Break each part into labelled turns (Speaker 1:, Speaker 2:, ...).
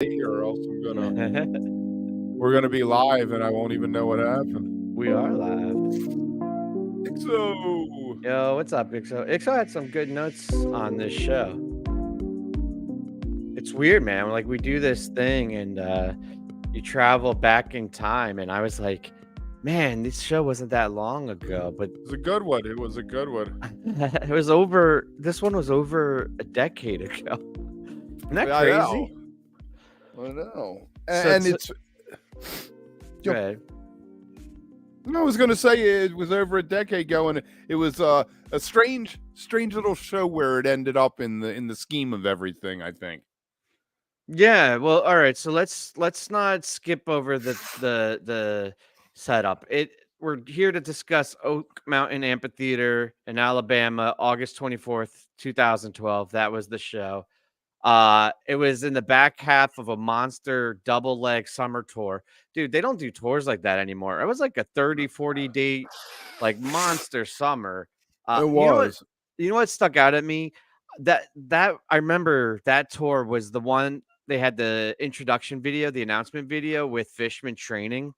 Speaker 1: or else we're gonna be live and I won't even know what happened.
Speaker 2: We are live.
Speaker 1: So
Speaker 2: Yo, what's up, Ixo? Ixo had some good notes on this show. It's weird, man. Like, we do this thing and you travel back in time, and I was like, man, this show wasn't that long ago, but
Speaker 1: it was a good one. It was a good one.
Speaker 2: this one was over a decade ago. Isn't that
Speaker 1: I
Speaker 2: crazy?
Speaker 1: know.
Speaker 2: So
Speaker 1: And it's
Speaker 2: go ahead.
Speaker 1: I was gonna say it was over a decade ago, and it was a strange little show where it ended up in the scheme of everything, I think.
Speaker 2: Yeah, well, all right. So let's not skip over the setup. We're here to discuss Oak Mountain Amphitheater in Alabama, August 24th, 2012. That was the show. It was in the back half of a monster double leg summer tour. Dude, they don't do tours like that anymore. It was like a 30, 40 date like monster summer.
Speaker 1: It
Speaker 2: You know what?
Speaker 1: was.
Speaker 2: You know what stuck out at me? That I remember that tour was the one they had the introduction video, the announcement video with Fishman training.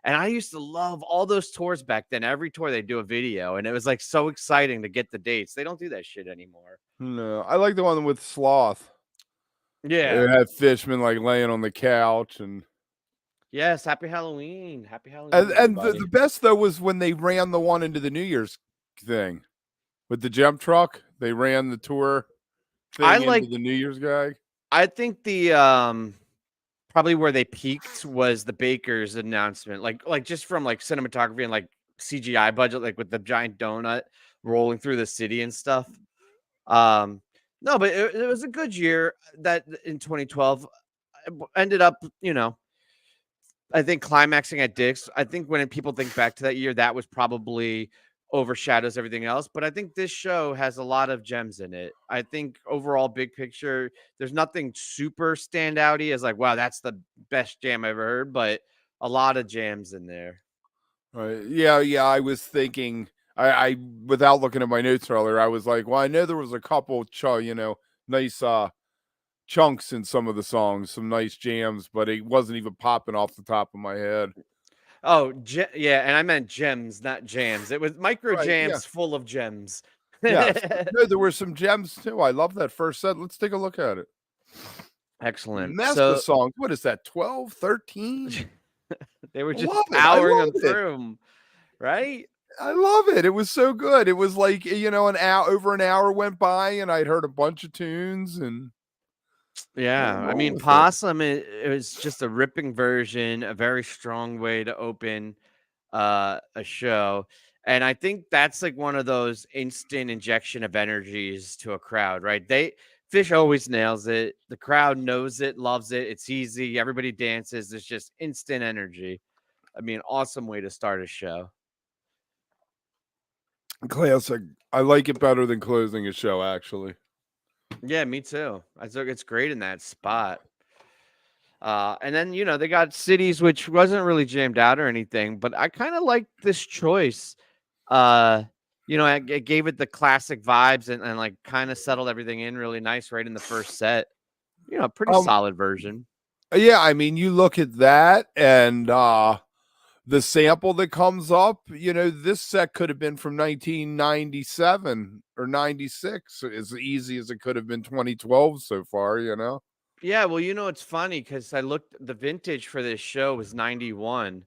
Speaker 2: And I used to love all those tours back then. Every tour they do a video, and it was like so exciting to get the dates. They don't do that shit anymore.
Speaker 1: No, I like the one with Sloth.
Speaker 2: Yeah.
Speaker 1: It had Fishman like laying on the couch and
Speaker 2: Yes, happy Halloween. Happy
Speaker 1: And
Speaker 2: Halloween,
Speaker 1: and the,
Speaker 2: everybody.
Speaker 1: the best though was when they ran the one into the New Year's thing with the jump truck. They ran the tour
Speaker 2: I
Speaker 1: thing into
Speaker 2: like
Speaker 1: the New Year's guy.
Speaker 2: I think the probably where they peaked was the Baker's announcement. Like just from like cinematography and like CGI budget, like with the giant donut rolling through the city and stuff. Um no, but it was a good year that in 2012 ended up, I think climaxing at Dick's. I think when people think back to that year, that was probably overshadows everything else. But I think this show has a lot of gems in it. I think overall, big picture, there's nothing super standouty as like, wow, that's the best jam I ever heard. But a lot of jams in there.
Speaker 1: Right. Yeah. I was thinking. I without looking at my notes earlier, I was like, well, I know there was a couple, nice chunks in some of the songs, some nice jams, but it wasn't even popping off the top of my head.
Speaker 2: Oh, yeah, and I meant gems, not jams. It was micro
Speaker 1: Right. Yeah.
Speaker 2: jams full of gems.
Speaker 1: Yes. No, there were some gems too. I love that first set. Let's take a look at it.
Speaker 2: Excellent.
Speaker 1: Mess of
Speaker 2: So
Speaker 1: songs. What is that? 12, 13?
Speaker 2: they were
Speaker 1: I
Speaker 2: just
Speaker 1: love it. I
Speaker 2: powering them
Speaker 1: love it.
Speaker 2: through 'em, right?
Speaker 1: I love it. It was so good. It was like, an hour over an hour went by and I'd heard a bunch of tunes and
Speaker 2: Yeah, I
Speaker 1: roll
Speaker 2: mean,
Speaker 1: with it.
Speaker 2: Possum, it was just a ripping version, a very strong way to open a show. And I think that's like one of those instant injection of energies to a crowd, right? Fish always nails it. The crowd knows it, loves it. It's easy. Everybody dances. There's just instant energy. I mean, awesome way to start a show.
Speaker 1: Classic. I like it better than closing a show, actually.
Speaker 2: Yeah, me too. I think it's great in that spot. And then, they got cities, which wasn't really jammed out or anything, but I kind of liked this choice. It gave it the classic vibes and like kind of settled everything in really nice right in the first set. Pretty solid version.
Speaker 1: Yeah, I mean, you look at that and the sample that comes up, this set could have been from 1997 or 96, as easy as it could have been 2012 so far,
Speaker 2: Yeah, well, it's funny because I looked, the vintage for this show was 91,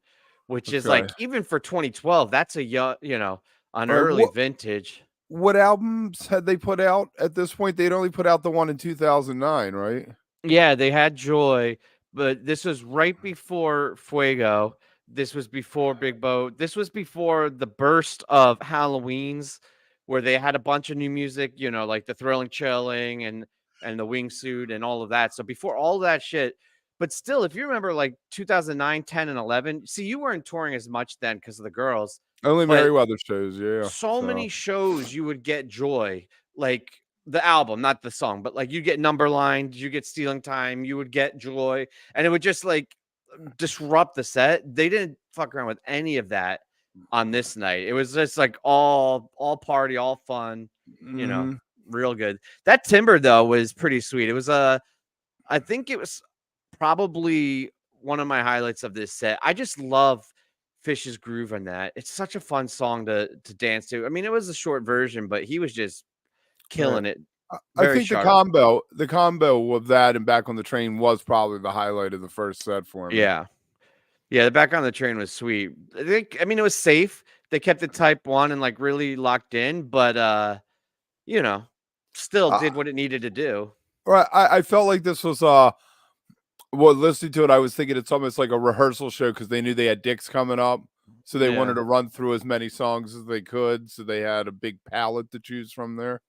Speaker 2: which is
Speaker 1: Okay.
Speaker 2: like, even for 2012, that's a young, an
Speaker 1: All right,
Speaker 2: early vintage.
Speaker 1: what albums had they put out at this point? They'd only put out the one in 2009, right?
Speaker 2: Yeah, they had Joy, but this was right before Fuego. This was before Big Boat. This was before the burst of Halloween's, where they had a bunch of new music, like the Thrilling Chilling and the Wingsuit and all of that. So before all that shit, but still, if you remember like 2009, 10, and 11, see, you weren't touring as much then because of the girls,
Speaker 1: Only
Speaker 2: but
Speaker 1: Merriweather shows, yeah.
Speaker 2: so
Speaker 1: So
Speaker 2: many shows you would get Joy, like the album, not the song, but like you get Numberline, you get Stealing Time, you would get Joy, and it would just like disrupt the set. They didn't fuck around with any of that on this night. It was just like all party, all fun, real good. That timber though was pretty sweet. It was I think it was probably one of my highlights of this set. I just love PHiSH's groove on that. It's such a fun song to dance to. I mean, it was a short version, but he was just
Speaker 1: Right.
Speaker 2: killing it.
Speaker 1: I
Speaker 2: Very
Speaker 1: think
Speaker 2: sharp.
Speaker 1: the combo of that and Back on the Train was probably the highlight of the first set for me.
Speaker 2: Yeah. Yeah, the Back on the Train was sweet. I mean, it was safe. They kept it type 1 and, like, really locked in, but, you know, still
Speaker 1: Uh,
Speaker 2: did what it needed to do.
Speaker 1: right. I felt like this was well, listening to it, I was thinking it's almost like a rehearsal show because they knew they had Dicks coming up, so they wanted
Speaker 2: Yeah.
Speaker 1: to run through as many songs as they could, so they had a big palette to choose from there.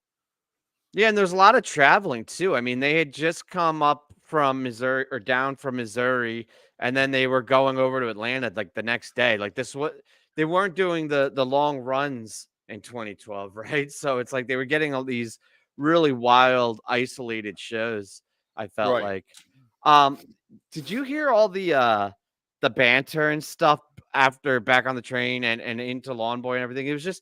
Speaker 2: Yeah, and there's a lot of traveling too. I mean, they had just come up from Missouri or down from Missouri, and then they were going over to Atlanta like the next day. Like this, what they weren't doing the long runs in 2012, right? So it's like they were getting all these really wild, isolated shows. I felt
Speaker 1: Right.
Speaker 2: like. Um, did you hear all the banter and stuff after Back on the Train and into Lawn Boy and everything? It was just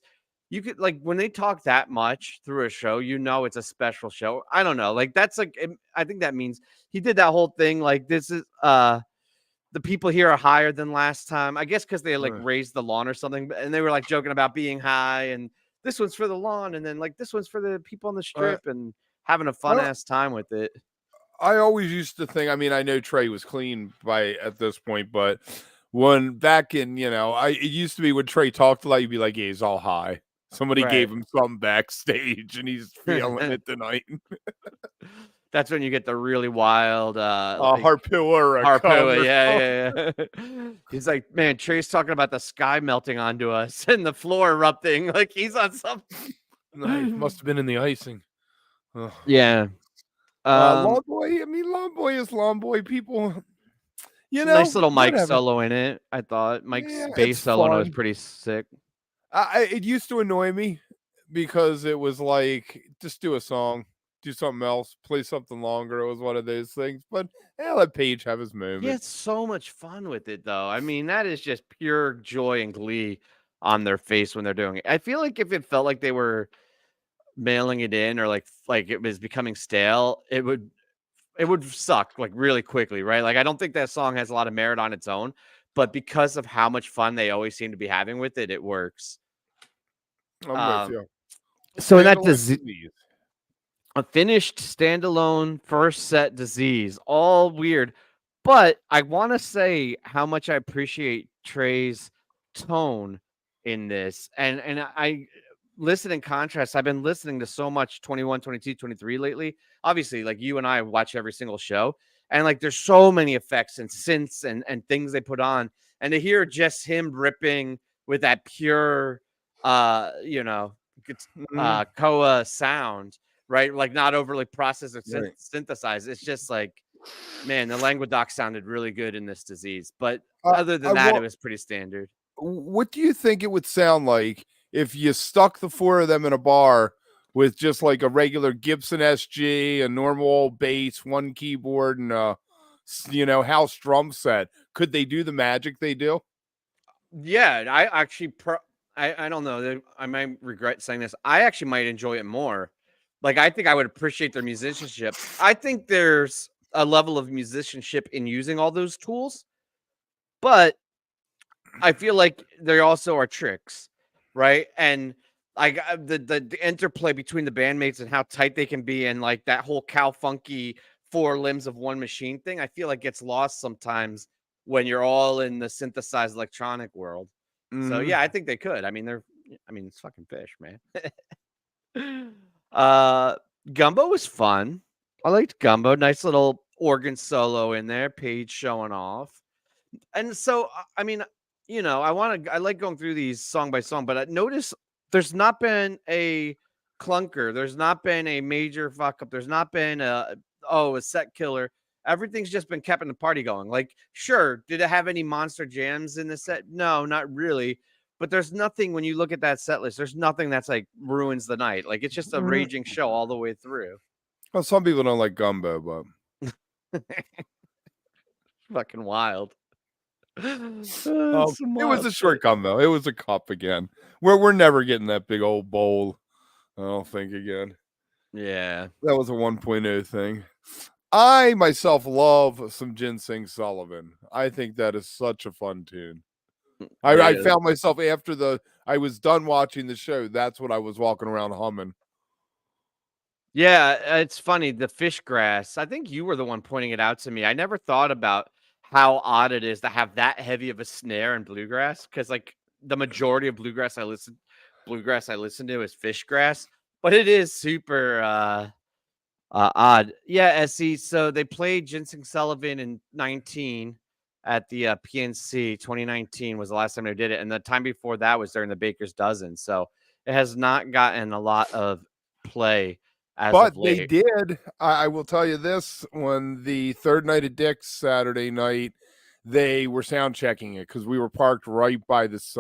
Speaker 2: you could like when they talk that much through a show, you know it's a special show. I don't know. Like that's like I think that means he did that whole thing like this is the people here are higher than last time. I guess cuz they like
Speaker 1: Right.
Speaker 2: raised the lawn or something and they were like joking about being high and this one's for the lawn and then like this one's for the people on the
Speaker 1: I
Speaker 2: strip and having a fun
Speaker 1: I
Speaker 2: ass time with it.
Speaker 1: I always used to think, I mean, I know Trey was clean by at this point, but when back in, it used to be when Trey talked a lot, you'd be like, yeah, he's all high. Somebody
Speaker 2: Right.
Speaker 1: gave him something backstage and he's feeling it tonight.
Speaker 2: That's when you get the really wild
Speaker 1: A
Speaker 2: like
Speaker 1: Harpua come
Speaker 2: Harpoa,
Speaker 1: or
Speaker 2: yeah, yeah, yeah. He's like, man, Trey's talking about the sky melting onto us and the floor erupting. Like he's on
Speaker 1: something.
Speaker 2: something.
Speaker 1: Must have been in the icing. Ugh.
Speaker 2: Yeah.
Speaker 1: Lawn Boy, I mean, Lawn Boy is Lawn Boy. People,
Speaker 2: Nice little mic
Speaker 1: whatever.
Speaker 2: solo in it. I thought Mike's
Speaker 1: Yeah,
Speaker 2: bass
Speaker 1: it's
Speaker 2: solo was
Speaker 1: fun.
Speaker 2: pretty sick.
Speaker 1: It used to annoy me because it was like, just do a song, do something else, play something longer. It was one of those things. But let Page have his
Speaker 2: He had
Speaker 1: moment.
Speaker 2: so much fun with it, though. I mean, that is just pure joy and glee on their face when they're doing it. I feel like if it felt like they were mailing it in or like it was becoming stale, it would suck like really quickly, right? Like I don't think that song has a lot of merit on its own, but because of how much fun they always seem to be having with it, it works.
Speaker 1: I'm with
Speaker 2: Um,
Speaker 1: you.
Speaker 2: so in that
Speaker 1: Standalone disease.
Speaker 2: a finished standalone first set disease, all weird, but I want to say how much I appreciate Trey's tone in this, and I listen in contrast. I've been listening to so much 21, 22, 23 lately. Obviously, like you and I watch every single show, and like there's so many effects and synths and things they put on, and to hear just him ripping with that pure, you know,
Speaker 1: Mhm.
Speaker 2: Koa sound, right? Like not overly processed or
Speaker 1: Right.
Speaker 2: synthesized. It's just like, man, the Languedoc sounded really good in this disease. But other
Speaker 1: I
Speaker 2: than that, it
Speaker 1: want.
Speaker 2: was pretty standard.
Speaker 1: What do you think it would sound like if you stuck the four of them in a bar with just like a regular Gibson SG, a normal old bass, one keyboard, and house drum set? Could they do the magic they do?
Speaker 2: Yeah, I actually, I don't know. I might regret saying this. I actually might enjoy it more. Like, I think I would appreciate their musicianship. I think there's a level of musicianship in using all those tools, but I feel like there also are tricks, right? And like the interplay between the bandmates and how tight they can be, and like that whole cow funky four limbs of one machine thing, I feel like gets lost sometimes when you're all in the synthesized electronic world. So
Speaker 1: Mhm.
Speaker 2: yeah, I think they could. I mean, it's fucking PHiSH, man. uh, Gumbo was fun. I liked Gumbo. Nice little organ solo in there. Page showing off. And so, I mean, I like going through these song by song, but I notice there's not been a clunker. There's not been a major fuck up. There's not been a set killer. Everything's just been keeping the party going. Like, sure, did it have any monster jams in the set? No, not really. But there's nothing when you look at that set list, there's nothing that's like ruins the night. Like, it's just a
Speaker 1: Mhm.
Speaker 2: raging show all the way through.
Speaker 1: Well, some people don't like gumbo, but
Speaker 2: Fucking wild. It's some
Speaker 1: it was
Speaker 2: wild
Speaker 1: a
Speaker 2: shit.
Speaker 1: short gumbo. It was a cup again. We're never getting that big old bowl. I don't think again.
Speaker 2: Yeah.
Speaker 1: That was a 1.0 thing. I myself love some Ginseng Sullivan. I think that is such a fun tune. I
Speaker 2: Yeah.
Speaker 1: found myself after I was done watching the show. That's what I was walking around humming.
Speaker 2: Yeah, it's funny, the fish grass. I think you were the one pointing it out to me. I never thought about how odd it is to have that heavy of a snare in bluegrass, because like the majority of bluegrass I listen to is fish grass, but it is super odd. Yeah, SC. So they played Ginseng Sullivan in 19 at the PNC. 2019 was the last time they did it, and the time before that was during the Baker's Dozen. So it has not gotten a lot of play as of
Speaker 1: But they
Speaker 2: late.
Speaker 1: did. I will tell you this: when the third night of Dick's Saturday night, they were sound checking it because we were parked right by this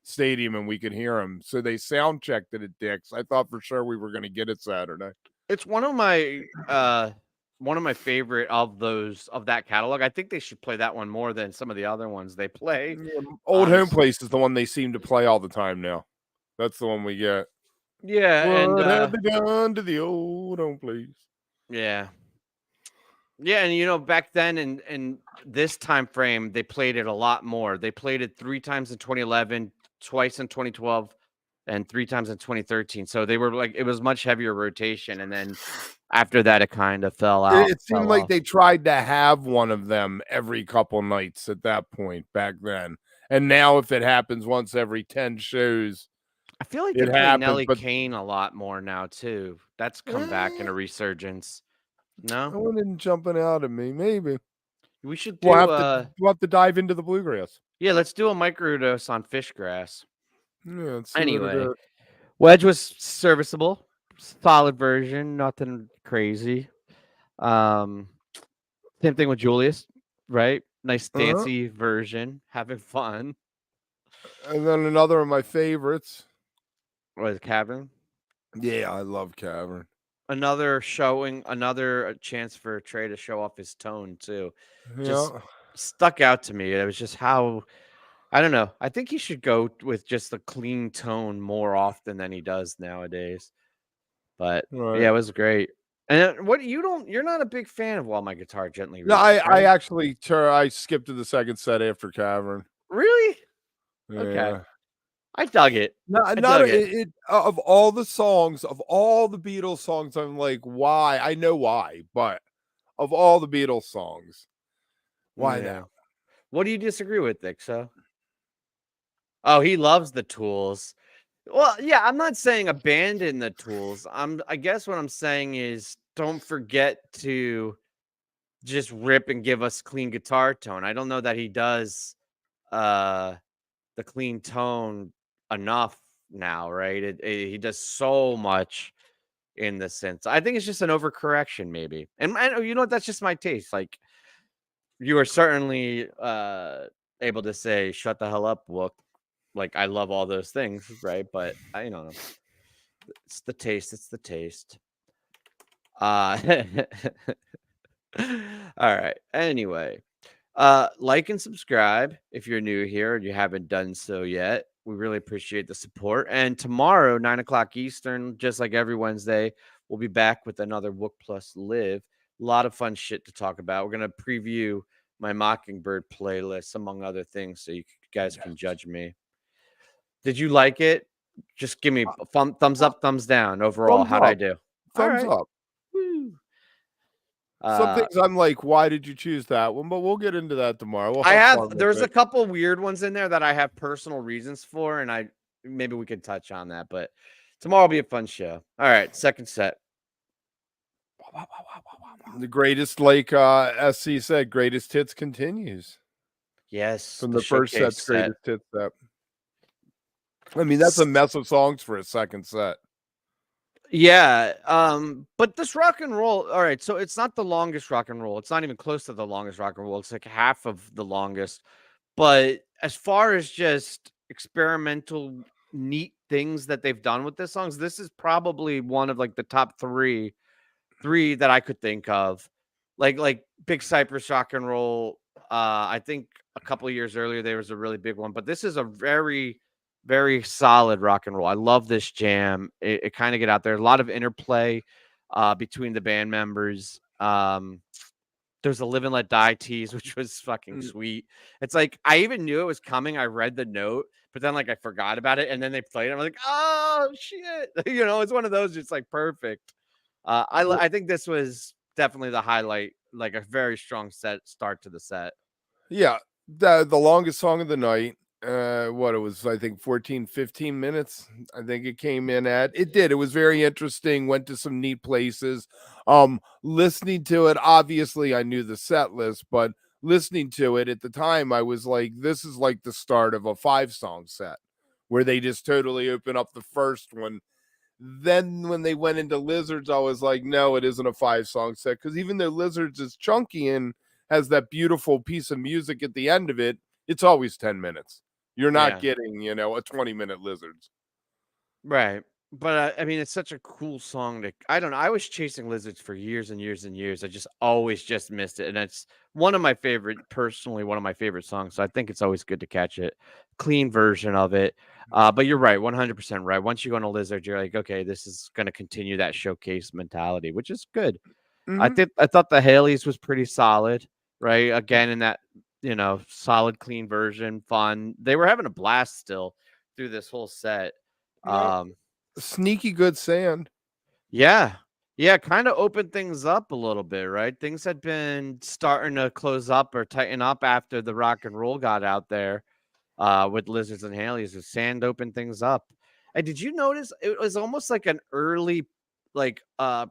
Speaker 1: stadium and we could hear them. So they sound checked it at Dick's. I thought for sure we were going to get it Saturday.
Speaker 2: It's one of my favorite of that catalog. I think they should play that one more than some of the other ones they play.
Speaker 1: Yeah, Old Home
Speaker 2: Honestly.
Speaker 1: Place is the one they seem to play all the time now. That's the one we get.
Speaker 2: Yeah, and
Speaker 1: What have they done to the old home place?
Speaker 2: yeah. Yeah, and back then in this time frame, they played it a lot more. They played it 3 times in 2011, twice in 2012, and 3 times in 2013. So they were like it was much heavier rotation, and then after that it kind of
Speaker 1: It seemed
Speaker 2: fell
Speaker 1: like
Speaker 2: off.
Speaker 1: they tried to have one of them every couple nights at that point back then. And now if it happens once every 10 shows,
Speaker 2: I feel like they
Speaker 1: it
Speaker 2: play
Speaker 1: happens.
Speaker 2: Nelly
Speaker 1: But
Speaker 2: Kane a lot more now too. That's come back in a resurgence. No?
Speaker 1: that one isn't jumping out at me. Maybe
Speaker 2: We should
Speaker 1: we'll
Speaker 2: do
Speaker 1: have to dive into the bluegrass.
Speaker 2: yeah, let's do a microdose on fish grass.
Speaker 1: Yeah, let's see what it
Speaker 2: Anyway,
Speaker 1: is.
Speaker 2: Wedge was serviceable, solid version, nothing crazy. Um, Same thing with Julius, right? Nice
Speaker 1: Uh-huh.
Speaker 2: dancey version, having fun.
Speaker 1: And then another of my favorites.
Speaker 2: Was Cavern.
Speaker 1: Yeah, I love Cavern.
Speaker 2: Another chance for Trey to show off his tone too. Just
Speaker 1: Yeah,
Speaker 2: stuck out to me. It was just how I don't know. I think he should go with just a clean tone more often than he does nowadays. But yeah,
Speaker 1: right.
Speaker 2: it was great. And you're not a big fan of While My Guitar Gently
Speaker 1: No,
Speaker 2: Weeps,
Speaker 1: I
Speaker 2: right?
Speaker 1: actually I skipped to the second set after Cavern.
Speaker 2: Really? Okay.
Speaker 1: Yeah.
Speaker 2: I dug it.
Speaker 1: Not
Speaker 2: I
Speaker 1: not
Speaker 2: dug
Speaker 1: a-
Speaker 2: it.
Speaker 1: it, of all the songs, of all the Beatles songs, I'm like, why? I know why, but of all the Beatles songs, why that?
Speaker 2: Yeah. What do you disagree with, Dixo? Oh, he loves the Tools. Well, yeah, I'm not saying abandon the Tools. I guess what I'm saying is don't forget to just rip and give us clean guitar tone. I don't know that he does uh the clean tone enough now, right? He does so much in the sense. I think it's just an overcorrection, maybe. And you know what? That's just my taste. Like you are certainly able to say, "Shut the hell up, Wook." Like I love all those things, right? But I don't know. It's the taste. It's the taste. Uh, all right. Anyway, like and subscribe if you're new here and you haven't done so yet. We really appreciate the support. And tomorrow, 9 o'clock Eastern, just like every Wednesday, we'll be back with another WOOK Plus Live. A lot of fun shit to talk about. We're going to preview my Mockingbird playlist, among other things, so you guys can judge me. Did you like it? Just give me a thumbs
Speaker 1: Uh,
Speaker 2: up, thumbs down overall.
Speaker 1: Thumbs
Speaker 2: How'd I
Speaker 1: up,
Speaker 2: do? All
Speaker 1: thumbs
Speaker 2: right.
Speaker 1: up.
Speaker 2: Woo.
Speaker 1: Some
Speaker 2: Uh,
Speaker 1: things I'm like, why did you choose that one? But we'll get into that tomorrow. We'll have fun with
Speaker 2: there's a
Speaker 1: it.
Speaker 2: couple weird ones in there that I have personal reasons for, and maybe we could touch on that, but tomorrow will be a fun show. All right, second set.
Speaker 1: The greatest, like SC said, greatest hits continues
Speaker 2: Yes,
Speaker 1: from
Speaker 2: the
Speaker 1: the first
Speaker 2: showcase
Speaker 1: set's
Speaker 2: set.
Speaker 1: greatest hits set. I mean, that's a mess of songs for a second set.
Speaker 2: Yeah, but this rock and roll, all right, so it's not the longest rock and roll. It's not even close to the longest rock and roll. It's like half of the longest. But as far as just experimental neat things that they've done with this songs, this is probably one of like the top three that I could think of. Like Big Cypress rock and roll. I think a couple of years earlier there was a really big one, but this is a very, very solid rock and roll. I love this jam. It kind of get out there. A lot of interplay between the band members. There's a Live and Let Die tease, which was fucking
Speaker 1: Mm,
Speaker 2: sweet. It's like I even knew it was coming. I read the note, but then like I forgot about it, and then they played it. I'm like, oh shit, it's one of those. It's like perfect.
Speaker 1: well,
Speaker 2: I think this was definitely the highlight, like a very strong start to the set.
Speaker 1: yeah, the longest song of the night, what it was, I think 14, 15 minutes, I think it came in at. It did, it was very interesting, went to some neat places. Listening to it, obviously, I knew the set list, but listening to it at the time, I was like, this is like the start of a 5-song set, where they just totally open up the first one. Then when they went into Lizards, I was like, no, it isn't a 5-song set, because even though Lizards is chunky and has that beautiful piece of music at the end of it, it's always 10 minutes. You're not
Speaker 2: Yeah.
Speaker 1: getting, a 20-minute Lizards.
Speaker 2: Right. But I mean, it's such a cool song to I don't know. I was chasing lizards for years and years and years. I just always just missed it. And it's personally, one of my favorite songs. So I think it's always good to catch it. Clean version of it. But you're right, 100% right. Once you go on a lizard, you're like, okay, this is going to continue that showcase mentality, which is good.
Speaker 1: Mhm.
Speaker 2: I thought the Haley's was pretty solid, right? Again, in that, solid, clean version, fun. They were having a blast still through this whole set.
Speaker 1: Yep.
Speaker 2: Um,
Speaker 1: Sneaky good sand.
Speaker 2: yeah. Yeah, kind of opened things up a little bit, right? Things had been starting to close up or tighten up after the rock and roll got out there with Lizards and Haleys. The sand opened things up. And did you notice it was almost like an early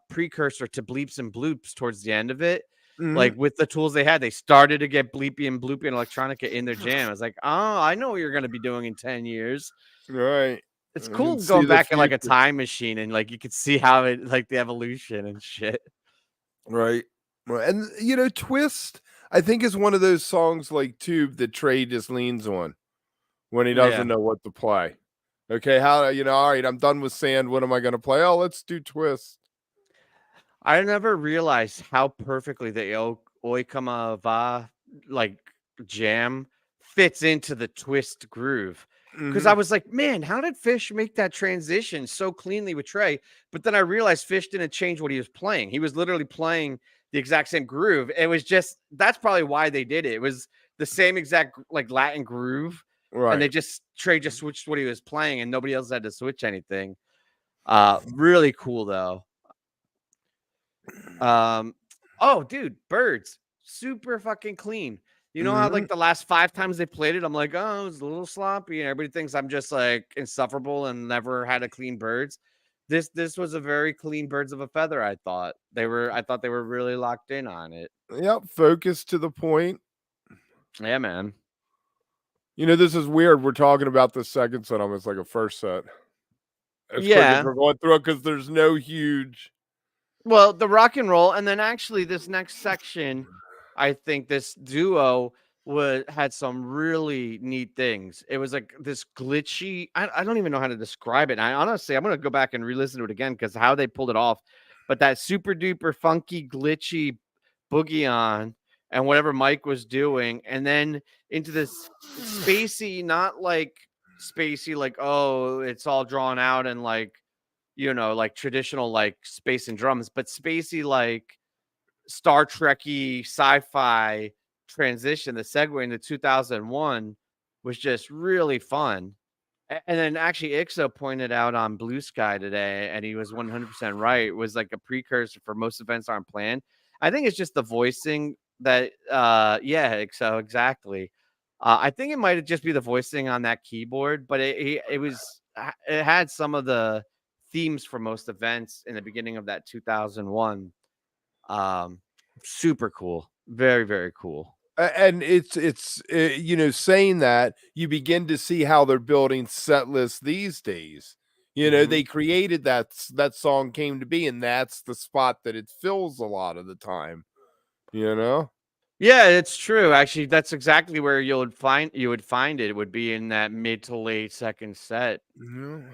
Speaker 2: precursor to bleeps and bloops towards the end of it?
Speaker 1: Mhm.
Speaker 2: Like with the tools they had, they started to get bleepy and bloopy and electronica in their jam. I was like, oh, I know what you're gonna be doing in 10 years.
Speaker 1: Right.
Speaker 2: It's
Speaker 1: I can
Speaker 2: cool
Speaker 1: see
Speaker 2: going
Speaker 1: the
Speaker 2: back in like a
Speaker 1: future.
Speaker 2: time machine and like you could see how it like the evolution and shit.
Speaker 1: Right. Right. And Twist, I think, is one of those songs like Tube that Trey just leans on when he
Speaker 2: Yeah.
Speaker 1: doesn't know what to play. Okay, how all right, I'm done with sand. What am I gonna play? Oh, let's do Twist.
Speaker 2: I never realized how perfectly the Oi Kama Va like jam fits into the twist groove. Cause I
Speaker 1: Mhm.
Speaker 2: was like, man, how did Fish make that transition so cleanly with Trey? But then I realized Fish didn't change what he was playing. He was literally playing the exact same groove. It was just that's probably why they did it. It was the same exact like Latin groove. And
Speaker 1: Right.
Speaker 2: Trey just switched what he was playing and nobody else had to switch anything. Really cool though. Um, oh, dude, birds, super fucking clean. You know how
Speaker 1: Mhm.
Speaker 2: like the last 5 times they played it, I'm like, oh, it's a little sloppy, and everybody thinks I'm just like insufferable and never had a clean birds. This was a very clean birds of a feather. I thought they were really locked in on it.
Speaker 1: Yep, focus to the point.
Speaker 2: Yeah, man.
Speaker 1: This is weird. We're talking about the second set almost like a first set. As quick as
Speaker 2: Yeah.
Speaker 1: we're going through it, because there's no huge.
Speaker 2: Well, the rock and roll, and then actually this next section, I think this duo would had some really neat things. It was like this glitchy. I don't even know how to describe it. And I honestly, I'm gonna go back and re-listen to it again because how they pulled it off. But that super duper funky, glitchy boogie on and whatever Mike was doing, and then into this spacey, not like spacey, like oh, it's all drawn out and like like traditional like space and drums, but spacey like Star Trekky sci-fi transition. The segue into 2001 was just really fun. And then actually Ixo pointed out on Blue Sky today, and he was 100% right. Was like a precursor for most events aren't planned. I think it's just the voicing that, yeah, Ixo, exactly. I think it might just be the voicing on that keyboard, but it had some of the themes for most events in the beginning of that 2001. Um, Super cool, very very cool.
Speaker 1: And saying that, you begin to see how they're building set lists these days. They
Speaker 2: Hmm.
Speaker 1: created that song came to be, and that's the spot that it fills a lot of the time. You know.
Speaker 2: Yeah, it's true. Actually, that's exactly where you would find it. It would be in that mid to late second set.
Speaker 1: Mhm.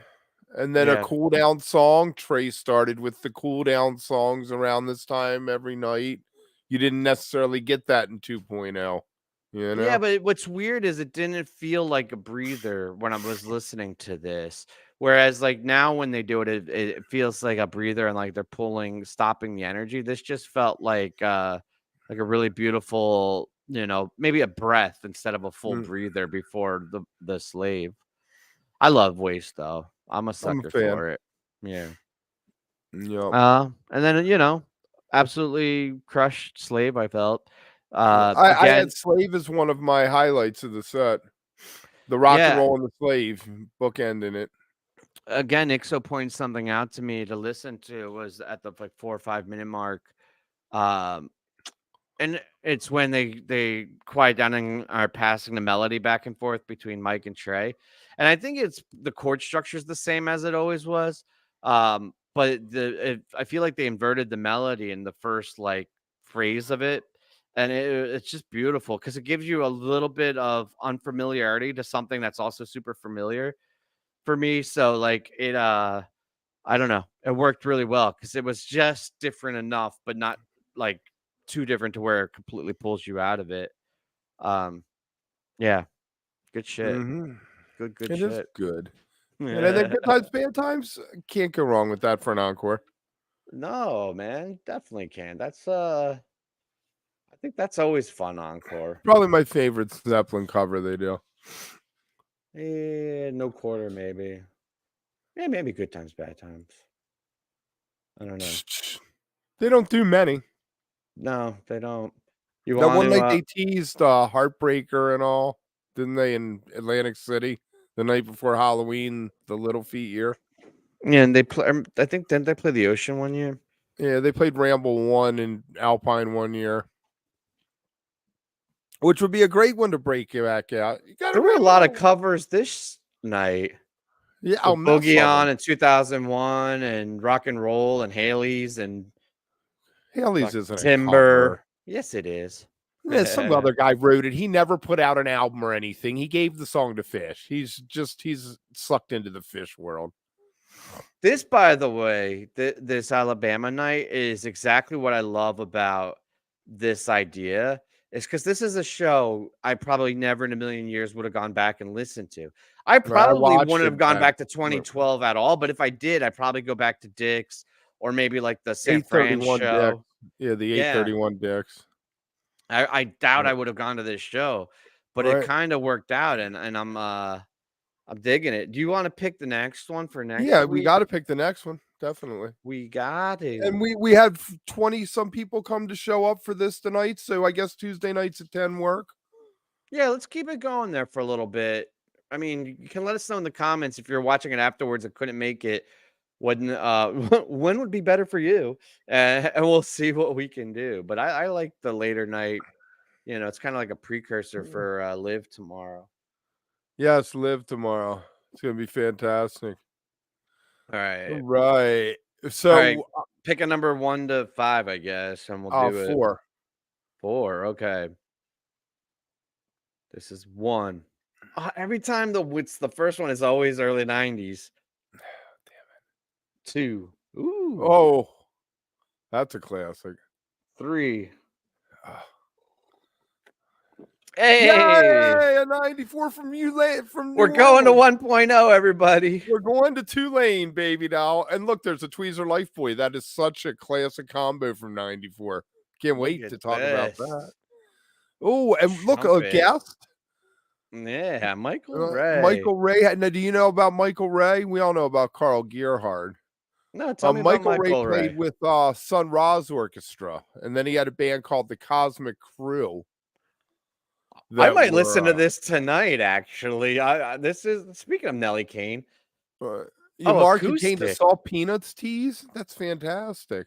Speaker 1: And then a
Speaker 2: Yeah.
Speaker 1: cool down song. Trey started with the cool down songs around this time every night. You didn't necessarily get that in 2.0, you
Speaker 2: Yeah,
Speaker 1: know?
Speaker 2: but what's weird is it didn't feel like a breather when I was listening to this. Whereas like now when they do it, it feels like a breather and like they're stopping the energy. This just felt like a really beautiful, maybe a breath instead of a full
Speaker 1: Mm,
Speaker 2: breather before the slave. I love Waste though. I'm a
Speaker 1: I'm a
Speaker 2: sucker
Speaker 1: fan.
Speaker 2: for it. Yeah.
Speaker 1: Yep.
Speaker 2: And then absolutely crushed Slave. I felt.
Speaker 1: I
Speaker 2: Again,
Speaker 1: had Slave as one of my highlights of the set. The rock and
Speaker 2: yeah.
Speaker 1: roll and the slave bookend in it.
Speaker 2: Again, Ixo pointed something out to me to listen to was at the like 4 or 5 minute mark. Um, and it's when they quiet down and are passing the melody back and forth between Mike and Trey. And I think it's the chord structure is the same as it always was. But I feel like they inverted the melody in the first like phrase of it. And it's just beautiful because it gives you a little bit of unfamiliarity to something that's also super familiar for me. So like I don't know. It worked really well because it was just different enough, but not like too different to where it completely pulls you out of it. Um, yeah, good shit.
Speaker 1: Mhm.
Speaker 2: Good
Speaker 1: It is
Speaker 2: shit.
Speaker 1: good. And I think Good Times, Bad Times, can't go wrong with that for an encore.
Speaker 2: No, man, definitely can. I think that's always fun encore.
Speaker 1: Probably my favorite Zeppelin cover they do.
Speaker 2: No quarter, maybe. Yeah, maybe good times, bad times. I don't know.
Speaker 1: They don't do many.
Speaker 2: No, they don't. You
Speaker 1: That
Speaker 2: want
Speaker 1: one
Speaker 2: to?
Speaker 1: night they teased Heartbreaker and all, didn't they, in Atlantic City? The night before Halloween, the Little Feat year.
Speaker 2: Yeah, and they play. I think didn't they play the Ocean one year?
Speaker 1: Yeah, they played Ramble 1 and Alpine 1 year, which would be a great one to break you back out. You gotta
Speaker 2: There were a lot of
Speaker 1: remember.
Speaker 2: covers this night.
Speaker 1: Yeah, a
Speaker 2: With
Speaker 1: mess
Speaker 2: Boogie
Speaker 1: of
Speaker 2: On
Speaker 1: them.
Speaker 2: in 2001 and Rock and Roll and Haley's and
Speaker 1: Haley's
Speaker 2: fuck
Speaker 1: isn't a cover.
Speaker 2: Timber. Yes, it is.
Speaker 1: Yeah, some other guy wrote it. He never put out an album or anything. He gave the song to PHiSH. He's sucked into the PHiSH world.
Speaker 2: This, by the way, this Alabama night is exactly what I love about this idea. Is because this is a show I probably never in a million years would have gone back and listened to. I
Speaker 1: I
Speaker 2: probably
Speaker 1: watched
Speaker 2: wouldn't
Speaker 1: it
Speaker 2: have gone
Speaker 1: back.
Speaker 2: back to 2012 at all. But if I did, I'd probably go back to Dick's or maybe like the San Fran
Speaker 1: 831 Dix.
Speaker 2: show.
Speaker 1: Yeah, the
Speaker 2: Yeah.
Speaker 1: 831 Dix.
Speaker 2: I doubt
Speaker 1: Yeah.
Speaker 2: I would have gone to this show, but it
Speaker 1: Right.
Speaker 2: kind of worked out, and I'm digging it. Do you want to pick the next one for
Speaker 1: Yeah,
Speaker 2: next
Speaker 1: we
Speaker 2: week?
Speaker 1: got to pick the next one. Definitely.
Speaker 2: We got
Speaker 1: And
Speaker 2: to.
Speaker 1: we had 20 some people come to show up for this tonight, so I guess Tuesday nights at 10 work.
Speaker 2: Yeah, let's keep it going there for a little bit. I mean, you can let us know in the comments if you're watching it afterwards and couldn't make it. When when would be better for you? And we'll see what we can do. But I like the later night. It's kind of like a precursor for Live tomorrow.
Speaker 1: Yes, live tomorrow. It's gonna be fantastic.
Speaker 2: All right.
Speaker 1: Right.
Speaker 2: All right.
Speaker 1: So
Speaker 2: Pick a number 1 to 5, I guess, and we'll do it.
Speaker 1: 4.
Speaker 2: 4. Okay. This is 1. Every time it's the first one is always early 90s. 2. Ooh.
Speaker 1: Oh, that's a classic.
Speaker 2: 3.
Speaker 1: Ah.
Speaker 2: Hey,
Speaker 1: Yay! A 94 from from
Speaker 2: we're
Speaker 1: New
Speaker 2: going to
Speaker 1: Orleans.
Speaker 2: 1.0, everybody.
Speaker 1: We're going to Tulane, baby now. And look, there's a Tweezer Life Boy. That is such a classic combo from 94. Can't
Speaker 2: Look
Speaker 1: wait
Speaker 2: at
Speaker 1: to talk about that.
Speaker 2: this.
Speaker 1: Oh, and look, a
Speaker 2: Trumpet.
Speaker 1: guest.
Speaker 2: Yeah, Michael Ray.
Speaker 1: Michael Ray. Now, do you know about Michael Ray? We all know about Carl Gerhard.
Speaker 2: No, tell me about
Speaker 1: Michael Ray
Speaker 2: Michael
Speaker 1: played
Speaker 2: Ray.
Speaker 1: with Sun Ra's orchestra, and then he had a band called the Cosmic Crew.
Speaker 2: I might listen to this tonight, actually. This is speaking of Nelly Kane.
Speaker 1: Yamar contained the
Speaker 2: acoustic.
Speaker 1: Salt Peanuts tease. That's fantastic.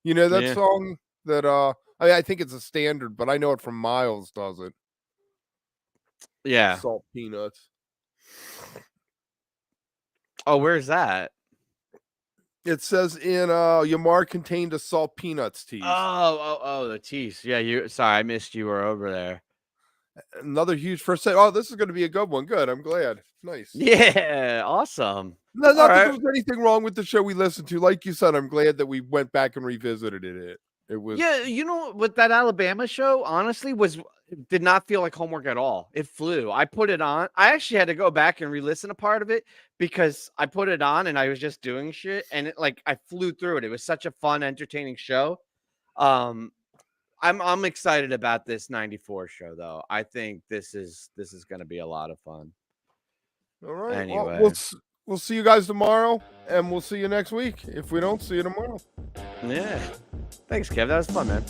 Speaker 1: You know that
Speaker 2: Yeah.
Speaker 1: song that I think it's a standard, but I know it from Miles does it.
Speaker 2: Yeah.
Speaker 1: Salt Peanuts.
Speaker 2: Oh, where's that?
Speaker 1: It says in Yamar contained a Salt Peanuts tease.
Speaker 2: Oh, the tease. Yeah, sorry, I missed you were over there.
Speaker 1: Another huge first set. Oh, this is going to be a good one. Good. I'm glad. Nice.
Speaker 2: Yeah, awesome.
Speaker 1: Not that
Speaker 2: right.
Speaker 1: there was anything wrong with the show we listened to. Like you said, I'm glad that we went back and revisited it. It was
Speaker 2: Yeah, with that Alabama show, honestly, was did not feel like homework at all. It flew. I put it on. I actually had to go back and re-listen a part of it because I put it on and I was just doing shit, and it, like, I flew through it. It was such a fun, entertaining show. I'm excited about this 94 show though. I think this is going to be a lot of fun.
Speaker 1: All right.
Speaker 2: Anyway.
Speaker 1: Well, we'll see you guys tomorrow, and we'll see you next week. If we don't see you tomorrow.
Speaker 2: Yeah. Thanks, Kev. That was fun, man.